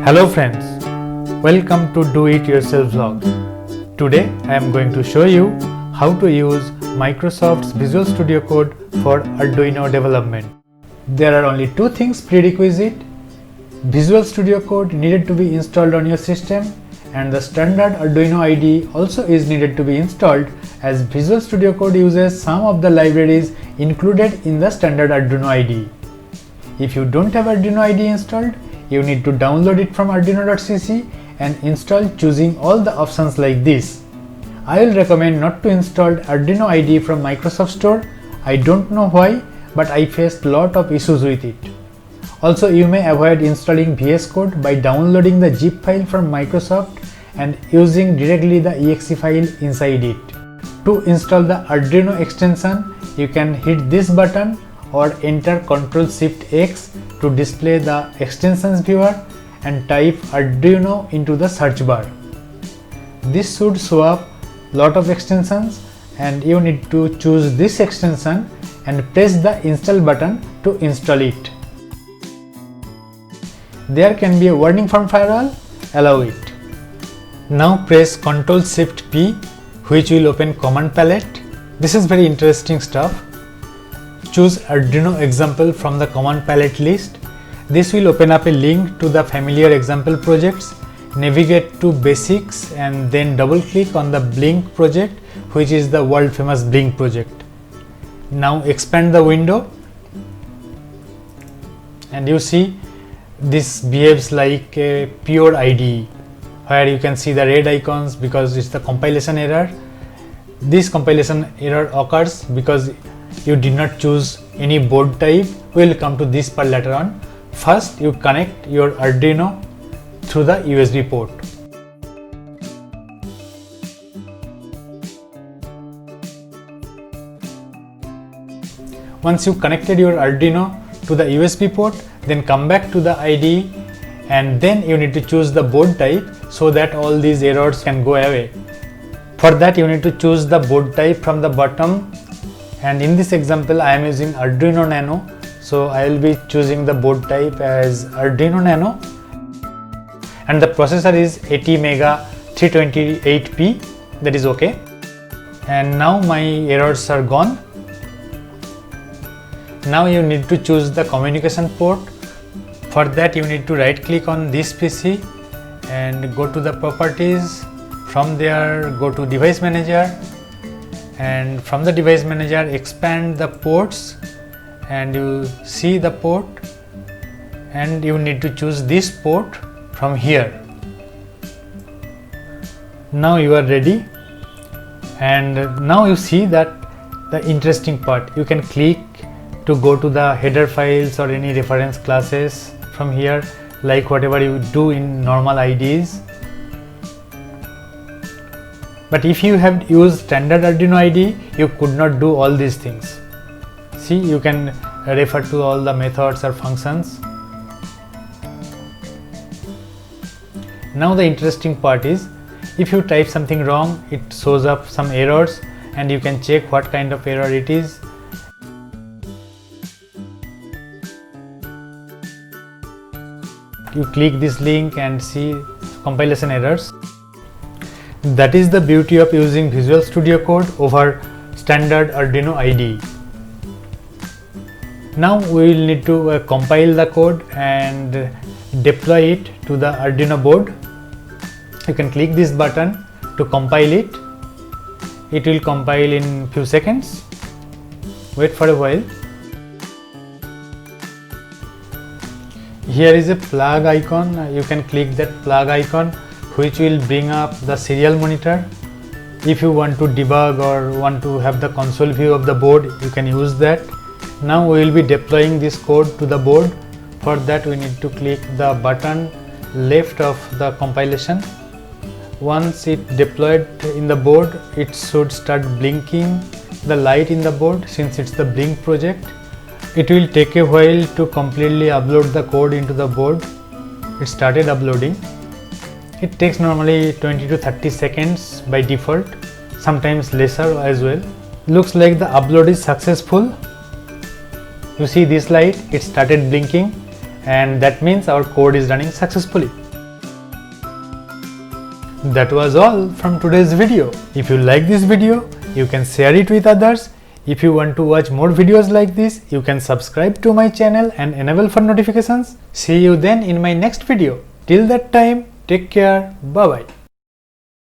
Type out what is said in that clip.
Hello friends, welcome to Do It Yourself vlog. Today I am going to show you how to use Microsoft's Visual Studio Code for Arduino development. There are only two things prerequisite. Visual Studio Code needed to be installed on your system, and the standard Arduino IDE also is needed to be installed, as Visual Studio Code uses some of the libraries included in the standard Arduino IDE. If you don't have Arduino IDE installed, you need to download it from arduino.cc and install choosing all the options like this. I will recommend not to install Arduino IDE from Microsoft Store. I don't know why, but I faced lot of issues with it. Also, you may avoid installing VS Code by downloading the zip file from Microsoft and using directly the exe file inside it. To install the Arduino extension, you can hit this button or enter Ctrl+Shift+X to display the extensions viewer and type Arduino into the search bar. This should show up lot of extensions, and you need to choose this extension and press the install button to install it. There can be a warning from firewall, allow it. Now press Ctrl+Shift+P, which will open command palette. This is very interesting stuff. Choose Arduino example from the command palette list. This will open up a link to the familiar example projects. Navigate to basics and then double click on the Blink project, which is the world famous Blink project. Now expand the window and you see this behaves like a pure IDE, where you can see the red icons because it's the compilation error. This compilation error occurs because you did not choose any board type. We will come to this part later on. First, you connect your Arduino through the USB port. Once you connected your Arduino to the USB port, then come back to the IDE and then you need to choose the board type so that all these errors can go away. For that, you need to choose the board type from the bottom, and in this example I am using Arduino Nano, so I will be choosing the board type as Arduino Nano, and the processor is ATmega 328P, that is okay. And now my errors are gone. Now you need to choose the communication port. For that, you need to right click on this PC and go to the properties. From there, go to device manager, and from the device manager expand the ports and you see the port, and you need to choose this port from here. Now you are ready, and now you see that the interesting part, you can click to go to the header files or any reference classes from here, like whatever you do in normal IDEs. But if you have used standard Arduino IDE, you could not do all these things. See, you can refer to all the methods or functions. Now the interesting part is, if you type something wrong, it shows up some errors and you can check what kind of error it is. You click this link and see compilation errors. That is the beauty of using Visual Studio Code over standard Arduino IDE. Now we will need to compile the code and deploy it to the Arduino board. You can click this button to compile it. It will compile in few seconds. Wait for a while. Here is a plug icon. You can click that plug icon, which will bring up the serial monitor. If you want to debug or want to have the console view of the board, you can use that. Now we will be deploying this code to the board. For that, we need to click the button left of the compilation. Once it deployed in the board, it should start blinking the light in the board, since it's the Blink project. It will take a while to completely upload the code into the board. It started uploading. It takes normally 20 to 30 seconds by default, sometimes lesser as well. Looks like the upload is successful. You see this light, it started blinking, and that means our code is running successfully. That was all from today's video. If you like this video, you can share it with others. If you want to watch more videos like this, you can subscribe to my channel and enable for notifications. See you then in my next video. Till that time, take care. Bye bye.